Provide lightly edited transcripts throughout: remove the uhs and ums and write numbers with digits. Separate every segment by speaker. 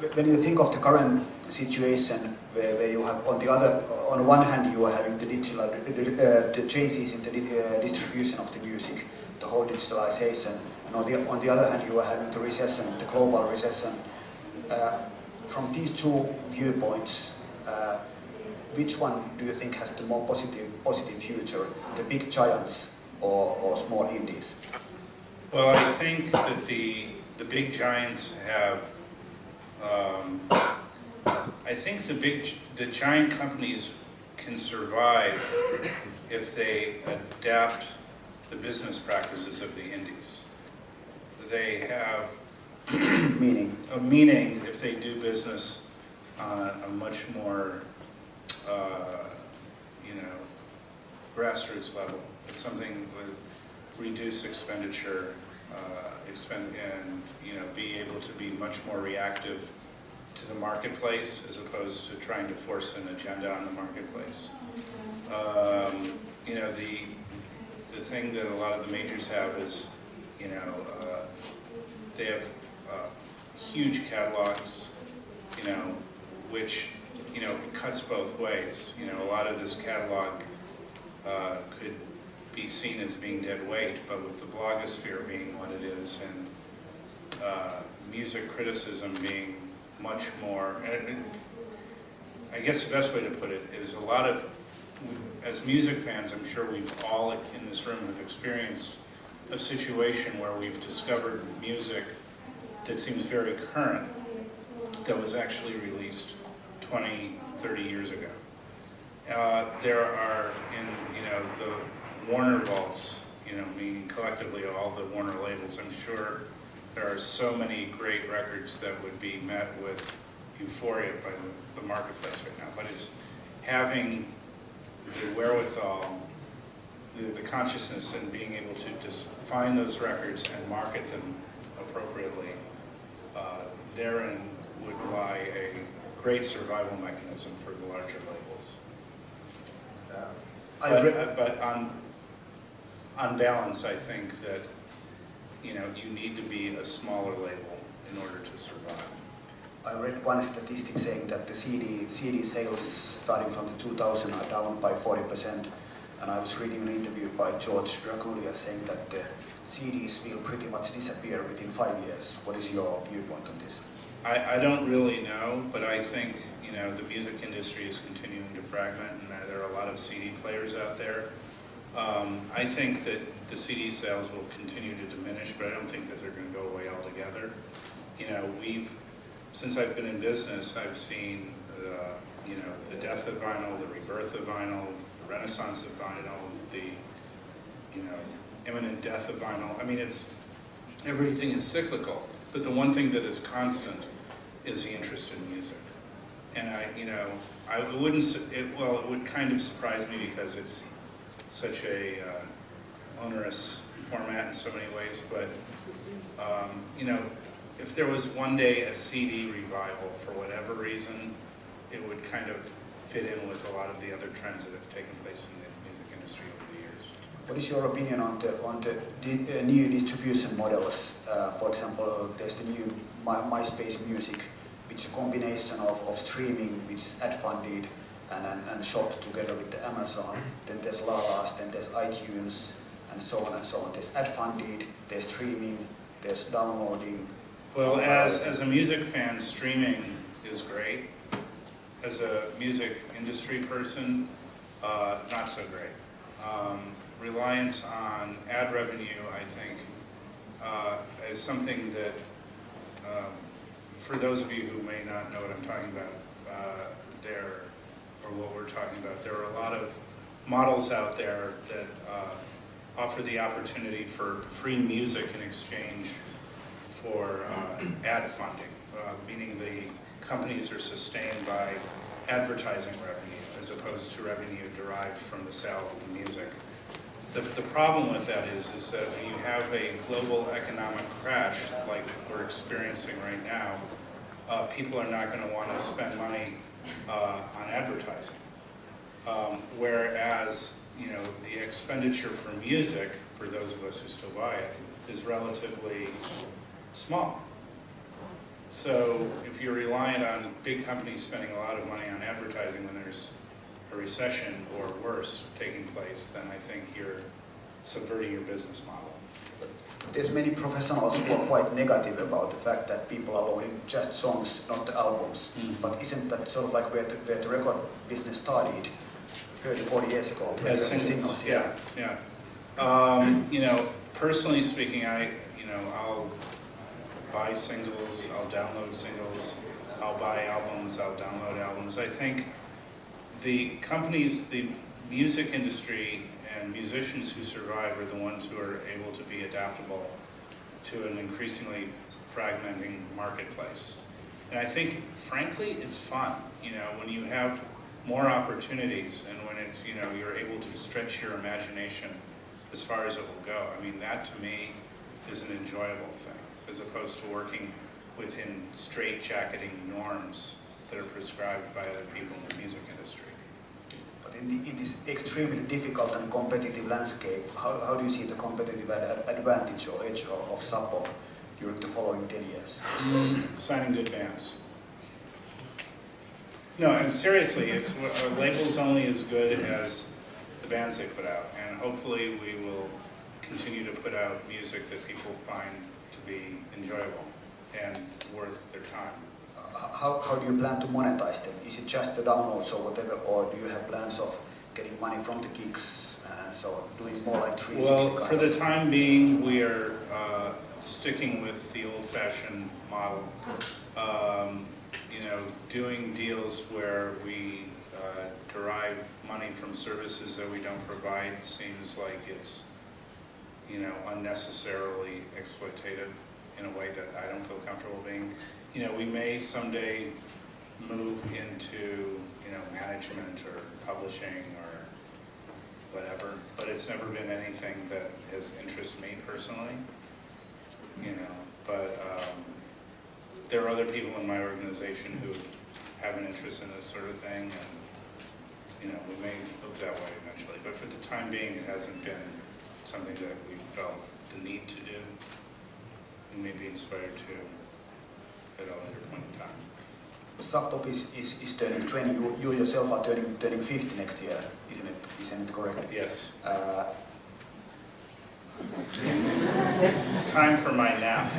Speaker 1: when you think of the current situation, where you have on one hand you are having the digital, the changes in the distribution of the music, the whole digitalization, and on the other hand you are having the recession, the global recession. From these two viewpoints, which one do you think has the more positive future, the big giants or small indies?
Speaker 2: Well, I think that the big giants have. I think the giant companies can survive if they adapt the business practices of the indies. They have meaning if they do business on a much more grassroots level. It's something with reduced expenditure, and be able to be much more reactive to the marketplace as opposed to trying to force an agenda on the marketplace. The thing that a lot of the majors have is, they have huge catalogs, which it cuts both ways. A lot of this catalog could be seen as being dead weight, but with the blogosphere being what it is, and music criticism being much more, I guess the best way to put it is a lot of, as music fans, I'm sure we've all in this room have experienced a situation where we've discovered music that seems very current that was actually released 20, 30 years ago. There are the Warner vaults, meaning collectively all the Warner labels, I'm sure there are so many great records that would be met with euphoria by the marketplace right now. But it's having the wherewithal, the consciousness, and being able to just find those records and market them appropriately, therein would lie a great survival mechanism for the larger labels. But on balance, I think that you need to be a smaller label in order to survive.
Speaker 1: I read one statistic saying that the CD sales starting from the 2000 are down by 40%, and I was reading an interview by George Draculia saying that the CDs will pretty much disappear within 5 years. What is your viewpoint on this?
Speaker 2: I don't really know, but I think the music industry is continuing to fragment, and there are a lot of CD players out there. I think that the CD sales will continue to diminish, but I don't think that they're going to go away altogether. Since I've been in business, I've seen the death of vinyl, the rebirth of vinyl, the renaissance of vinyl, the imminent death of vinyl. I mean, everything is cyclical, but the one thing that is constant is the interest in music. And it would kind of surprise me because it's such a onerous format in so many ways, but if there was one day a CD revival for whatever reason, it would kind of fit in with a lot of the other trends that have taken place in the music industry over the years.
Speaker 1: What is your opinion on the new distribution models? For example, there's the new MySpace Music, which is a combination of streaming, which is ad-funded, and shopped together with the Amazon. Then there's Lala's, then there's iTunes, and so on and so on. There's ad-funded, there's streaming, there's downloading.
Speaker 2: Well, as a music fan, streaming is great. As a music industry person, not so great. Reliance on ad revenue, I think, is something that, for those of you who may not know what I'm talking about, or what we're talking about, there are a lot of models out there that offer the opportunity for free music in exchange for ad funding, meaning the companies are sustained by advertising revenue as opposed to revenue derived from the sale of the music. The problem with that is that when you have a global economic crash like we're experiencing right now, people are not going to want to spend money on advertising. Whereas, the expenditure for music, for those of us who still buy it, is relatively small. So if you're reliant on big companies spending a lot of money on advertising when there's a recession or worse taking place, then I think you're subverting your business model.
Speaker 1: There's many professionals who are quite negative about the fact that people are loading just songs, not the albums. But isn't that sort of like where the record business started 30, 40 years ago?
Speaker 2: Yeah, singles, yeah. You know, personally speaking, I'll buy singles, I'll download singles, I'll buy albums, I'll download albums. I think the companies, the music industry and musicians who survive are the ones who are able to be adaptable to an increasingly fragmenting marketplace. And I think, frankly, it's fun, you know, when you have more opportunities and when it's, you know, you're able to stretch your imagination as far as it will go. I mean, that to me is an enjoyable thing, as opposed to working within straight-jacketing norms that are prescribed by other people in the music industry.
Speaker 1: But in this extremely difficult and competitive landscape, how do you see the competitive advantage or edge of Sub Pop during the following 10 years?
Speaker 2: Signing good bands. No, and seriously, it's our label's only as good as the bands they put out, and hopefully we will continue to put out music that people find to be enjoyable and worth their time.
Speaker 1: How do you plan to monetize them? Is it just the downloads or whatever, or do you have plans of getting money from the gigs and so on, doing more like 360?
Speaker 2: Well, for the time being, we are sticking with the old-fashioned model. You know, doing deals where we derive money from services that we don't provide seems like it's, you know, unnecessarily exploitative in a way that I don't feel comfortable being. You know, we may someday move into, you know, management or publishing or whatever, but it's never been anything that has interested me personally, you know, but there are other people in my organization who have an interest in this sort of thing, and, you know, we may move that way eventually, but for the time being, it hasn't been something that we felt the need to do. We may be inspired to at a later point in time.
Speaker 1: Sub Pop is turning 20. You yourself are turning 50 next year, isn't it correct?
Speaker 2: Yes. It's time for my nap.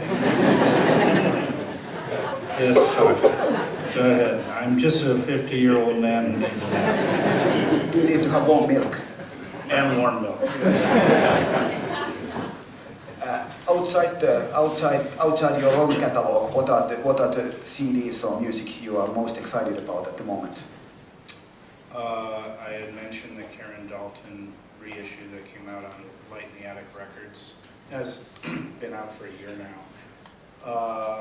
Speaker 2: Yes, go ahead. I'm just a 50-year-old man who needs a nap.
Speaker 1: Do you need to have warm milk?
Speaker 2: And warm milk.
Speaker 1: Outside your own catalog, what are the CDs or music you are most excited about at the moment?
Speaker 2: I had mentioned the Karen Dalton reissue that came out on Light in the Attic Records. It has been out for a year now.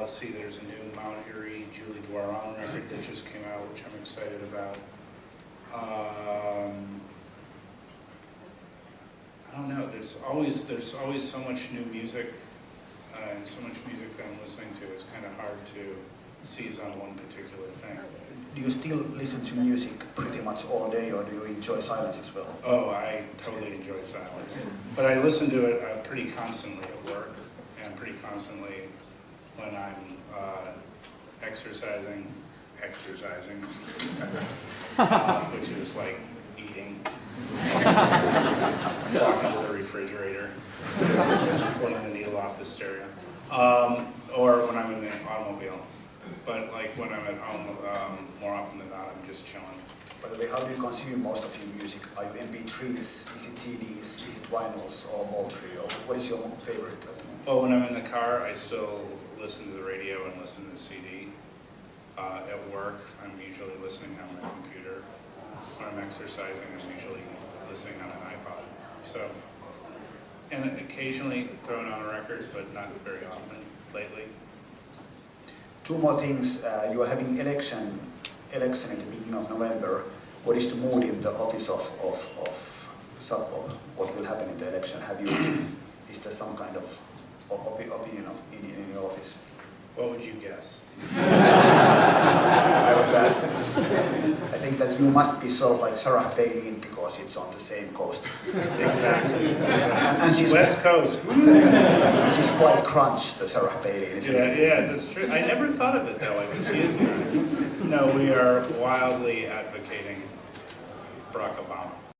Speaker 2: Let's see, there's a new Mount Erie Julie Dwaron record that just came out, which I'm excited about. I don't know. There's always so much new music and so much music that I'm listening to. It's kind of hard to seize on one particular thing.
Speaker 1: Do you still listen to music pretty much all day, or do you enjoy silence as well?
Speaker 2: Oh, I totally enjoy silence, but I listen to it pretty constantly at work and pretty constantly when I'm exercising, which is like eating. Walking to the refrigerator, pulling the needle off the stereo, or when I'm in the automobile. But like when I'm at home, more often than not, I'm just chilling.
Speaker 1: By the way, how do you consume most of your music? Are you MP3s, is it CDs, is it vinyls, or all three? Or what is your favorite at the moment?
Speaker 2: Well, when I'm in the car, I still listen to the radio and listen to the CD. At work, I'm usually listening on my computer. When I'm exercising, I'm usually listening on an iPod. So, and occasionally throwing on a record, but not very often lately.
Speaker 1: Two more things. You are having election at the beginning of November. What is the mood in the office of Sub Pop? What will happen in the election? Is there some kind of opinion in your office?
Speaker 2: What would you guess?
Speaker 1: I was asking. I think that you you must be sort of like Sarah Palin because it's on the same coast.
Speaker 2: Exactly.
Speaker 1: And she's
Speaker 2: West Coast.
Speaker 1: she's quite crunched, the Sarah Palin. Isn't she?
Speaker 2: Yeah, that's true. I never thought of it that way, but she is not. No, we are wildly advocating Barack Obama.